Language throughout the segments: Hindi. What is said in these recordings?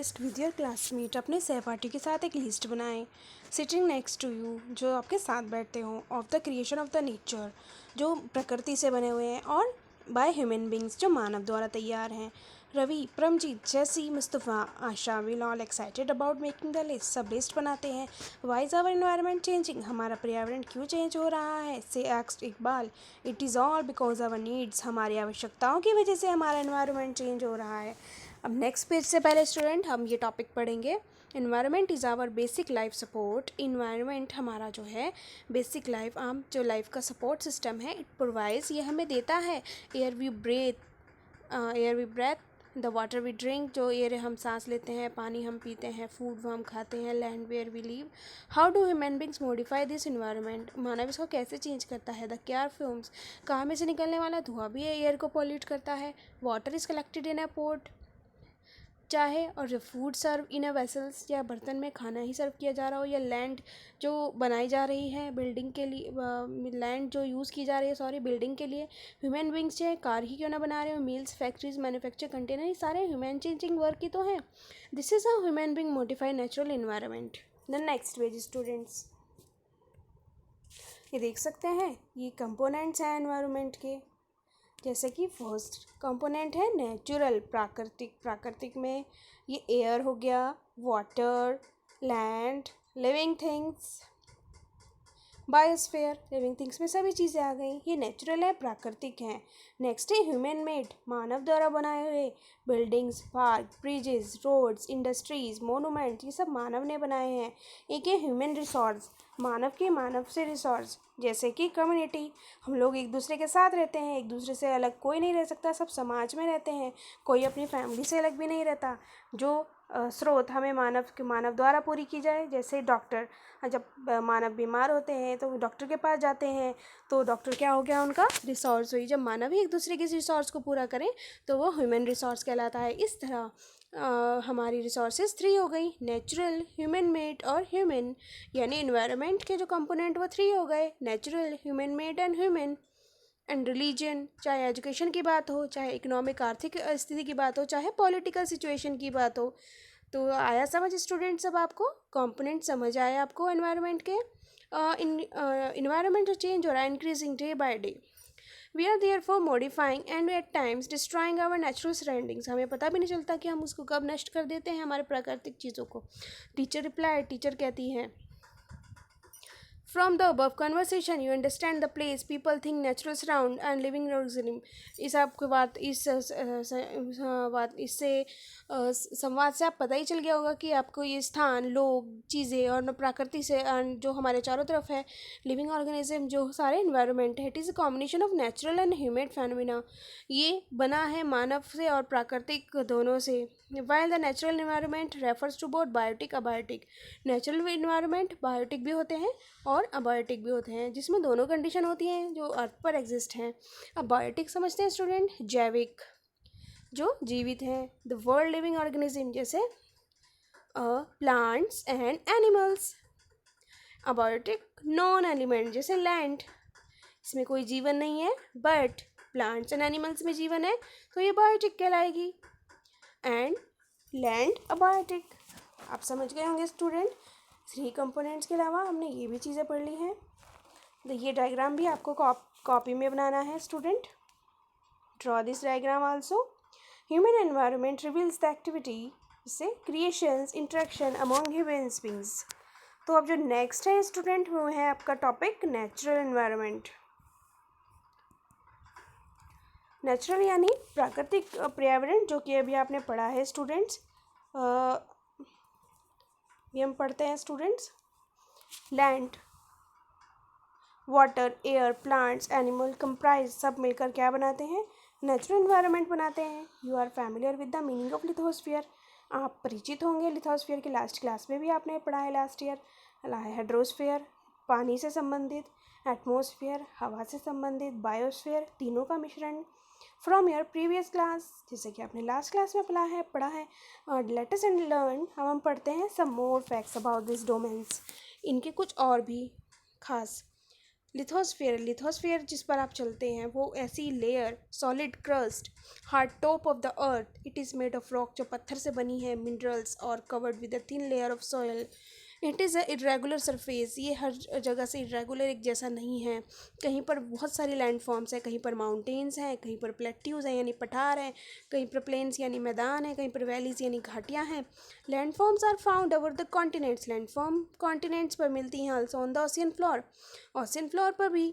List with your classmate. अपने सहपाठी के साथ एक लिस्ट बनाएं सिटिंग नेक्स्ट टू यू, जो आपके साथ बैठते हों, of the creation of the nature, जो प्रकृति से बने हुए हैं, और बाय ह्यूमन बींग्स, जो मानव द्वारा तैयार हैं। Ravi, Paramjeet, Jessy, Mustafa, Asha will all excited about making the list. सब लिस्ट बनाते हैं। Why is our environment changing, हमारा पर्यावरण क्यों चेंज हो रहा है। से asked Iqbal, it is all because our needs, हमारी आवश्यकताओं की वजह से हमारा इन्वायरमेंट चेंज हो रहा है। अब नेक्स्ट पेज से पहले स्टूडेंट हम ये टॉपिक पढ़ेंगे। Environment is our basic life support. Environment हमारा जो है बेसिक लाइफ, आम जो लाइफ का सपोर्ट सिस्टम है, इट प्रोवाइड्स, ये हमें देता है। Air we breathe, the water we drink, जो एयर हम सांस लेते हैं, पानी हम पीते हैं, फूड वो हम खाते हैं, land where we live. How do human beings modify this environment, मानव इसको कैसे चेंज करता है। द केयर फ्यूम्स, कार में से निकलने वाला धुआं भी एयर को पॉल्यूट करता है। Water is collected in a port, चाहे और जो फूड सर्व इन अ वेसल्स, या बर्तन में खाना ही सर्व किया जा रहा हो, या लैंड जो बनाई जा रही है बिल्डिंग के लिए, लैंड जो यूज़ की जा रही है बिल्डिंग के लिए। ह्यूमन बींग्स चाहे कार ही क्यों ना बना रहे हो, मिल्स, फैक्ट्रीज, मैन्युफैक्चर, कंटेनर, ये सारे ह्यूमन चेंजिंग वर्क ही तो हैं। This is how human being modify natural environment. The next page students, ये देख सकते हैं, ये कंपोनेंट्स हैं एनवायरनमेंट के। जैसे कि फर्स्ट कंपोनेंट है नेचुरल, प्राकृतिक। प्राकृतिक में ये एयर हो गया, water, land, living things. Biosphere, living things में सभी चीज़ें आ गई, ये नेचुरल है, प्राकृतिक हैं। नेक्स्ट है ह्यूमन मेड, मानव द्वारा बनाए हुए buildings, parks, bridges, roads, industries, monument, ये सब मानव ने बनाए हैं। एक है ह्यूमन रिसोर्स, मानव से रिसोर्स, जैसे कि कम्युनिटी, हम लोग एक दूसरे के साथ रहते हैं, एक दूसरे से अलग कोई नहीं रह सकता, सब समाज में रहते हैं, कोई अपनी फैमिली से अलग भी नहीं रहता। जो स्रोत हमें मानव द्वारा पूरी की जाए, जैसे डॉक्टर, जब मानव बीमार होते हैं तो डॉक्टर के पास जाते हैं, तो डॉक्टर क्या हो गया, उनका रिसोर्स हुई। जब मानव ही एक दूसरे के रिसोर्स को पूरा करें तो वो ह्यूमन रिसोर्स कहलाता है। इस तरह हमारी रिसोर्सेज 3 हो गई, नेचुरल, ह्यूमन मेड और ह्यूमन, यानी इन्वायरमेंट के जो कंपोनेंट वो 3 हो गए, natural, human made and human. And religion, चाहे एजुकेशन की बात हो, चाहे इकोनॉमिक आर्थिक स्थिति की बात हो, चाहे पॉलिटिकल सिचुएशन की बात हो। तो आया समझ स्टूडेंट, सब आपको कंपोनेंट समझ आया आपको एनवायरनमेंट के। इन्वायरमेंट जो चेंज हो रहा है, increasing day by day, we are there for modifying and at times destroying our natural surroundings. हमें पता भी नहीं चलता कि हम उसको कब नष्ट कर देते हैं, हमारे प्राकृतिक चीज़ों को। टीचर रिप्लाई, टीचर कहती हैं, From the above conversation, you understand the place people think natural surround and living organism। इस आपको बात इससे संवाद से आप पता ही चल गया होगा कि आपको ये स्थान, लोग, चीज़ें और प्रकृति से जो हमारे चारों तरफ है, लिविंग ऑर्गेनिज्म, जो सारे इन्वायरमेंट है, it is a combination of natural and human phenomena. ये बना है मानव से और प्राकृतिक दोनों से। While the natural environment refers to both biotic abiotic. Natural environment biotic भी होते हैं और अबायोटिक भी होते हैं, जिसमें दोनों कंडीशन होती हैं जो अर्थ पर एग्जिस्ट हैं। अब बायोटिक समझते हैं स्टूडेंट, जैविक, जो जीवित हैं, द वर्ल्ड लिविंग ऑर्गेनिज्म, जैसे plants and animals. Abiotic, non element, जैसे लैंड, इसमें कोई जीवन नहीं है, बट प्लांट्स एंड एनिमल्स में जीवन है, तो ये बायोटिक कहलाएगी। And land abiotic. आप समझ गए होंगे स्टूडेंट, 3 कंपोनेंट्स के अलावा हमने ये भी चीज़ें पढ़ ली हैं। तो ये डायग्राम भी आपको कॉपी में बनाना है student. Draw this diagram also. Human environment reveals the activity, जैसे creations, interaction among human beings. तो अब जो नेक्स्ट है स्टूडेंट, वो है आपका टॉपिक नेचुरल एनवायरनमेंट। नेचुरल यानी प्राकृतिक पर्यावरण, जो कि अभी आपने पढ़ा है स्टूडेंट्स। ये हम पढ़ते हैं students, land, water, air, plants, animal comprise, सब मिलकर क्या बनाते हैं, नेचुरल एनवायरनमेंट बनाते हैं। You are familiar with the meaning of lithosphere, आप परिचित होंगे लिथोस्फीयर के, लास्ट क्लास में भी आपने पढ़ा है लास्ट ईयर। हाइड्रोस्फीयर, पानी से संबंधित, एटमॉस्फेयर, हवा से संबंधित, बायोस्फीयर, तीनों का मिश्रण। फ्रॉम योर प्रीवियस क्लास, जैसे कि आपने लास्ट क्लास में पढ़ा है। लेट अस एंड लर्न, हम पढ़ते हैं some more facts about this domains, इनके कुछ और भी खास लिथोस्फेयर जिस पर आप चलते हैं वो ऐसी layer, solid crust, hard top of the earth, it is made of rock, जो पत्थर से बनी है, मिनरल्स और covered with a thin layer of soil. It is a irregular surface, ये हर जगह से इरेगुलर एक जैसा नहीं है। कहीं पर बहुत सारी लैंड फॉर्म्स हैं, कहीं पर माउंटेन्स हैं, कहीं पर प्लेट्यूज हैं यानी पठार हैं, कहीं पर प्लेन्स यानी मैदान है, कहीं पर वैलीज यानी घाटियाँ हैं। Land forms are found over the continents, land form continents पर मिलती हैं। Also on the ocean floor, ocean floor पर भी।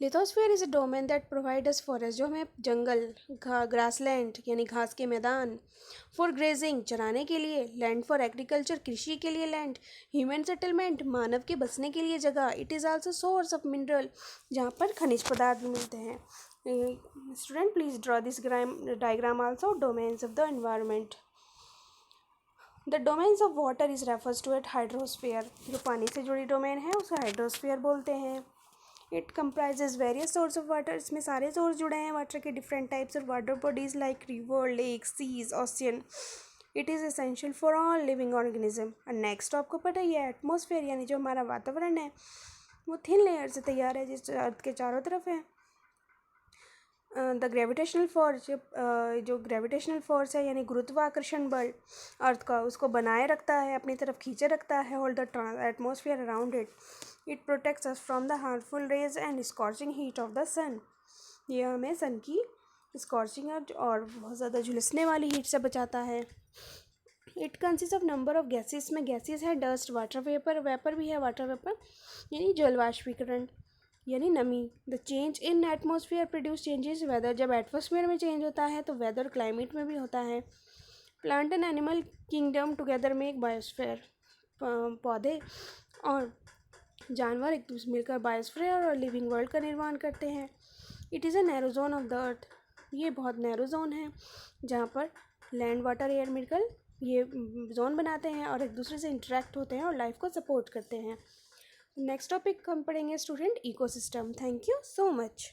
Lithosphere is a domain that provide us forest, जो हमें जंगल, ग्रासलैंड यानी घास के मैदान, फॉर ग्रेजिंग चराने के लिए, लैंड फॉर एग्रीकल्चर कृषि के लिए लैंड, ह्यूमन सेटलमेंट मानव के बसने के लिए जगह, it is also source of mineral, जहाँ पर खनिज पदार्थ भी मिलते हैं। Student please draw this diagram also, domains of the environment. The domains of water is refers to at hydrosphere, जो पानी से जुड़ी डोमेन है उसे हाइड्रोस्फीयर बोलते हैं। It comprises various source of water, इसमें सारे सोर्स जुड़े हैं वाटर के, different types of water bodies like river, lake, seas, ocean. It is essential for all living organism. और नेक्स्ट आपको पता ही है, एटमॉस्फेयर यानी जो हमारा वातावरण है वो थिन लेयर से तैयार है जिस अर्थ के चारों तरफ है। द ग्रेविटेशनल फोर्स, जो ग्रेविटेशनल फोर्स है यानी गुरुत्वाकर्षण बल अर्थ का, उसको बनाए रखता है, अपनी तरफ खींचे रखता है, hold the atmosphere around it. It protects us from the harmful rays and scorching heat of the sun, ये हमें सन की स्कॉर्चिंग और बहुत ज़्यादा झुलसने वाली हीट से बचाता है। It consist of number of gases, में गैसेस है, डस्ट, वाटर वेपर, वेपर भी है, वाटर वेपर यानी जल वाष्पीकरण यानी नमी। The change in atmosphere produce changes weather, जब एटमॉस्फेयर में चेंज होता है तो वेदर क्लाइमेट में भी होता है। Plant and animal kingdom together make biosphere, पौधे और जानवर एक दूसरे मिलकर बायोस्फीयर और लिविंग वर्ल्ड का निर्माण करते हैं। It is a narrow zone of the earth, ये बहुत नैरो जोन है जहाँ पर लैंड, वाटर, एयर मिलकर ये जोन बनाते हैं और एक दूसरे से इंटरेक्ट होते हैं और लाइफ को सपोर्ट करते हैं। नेक्स्ट टॉपिक हम पढ़ेंगे student, ecosystem. Thank you so much.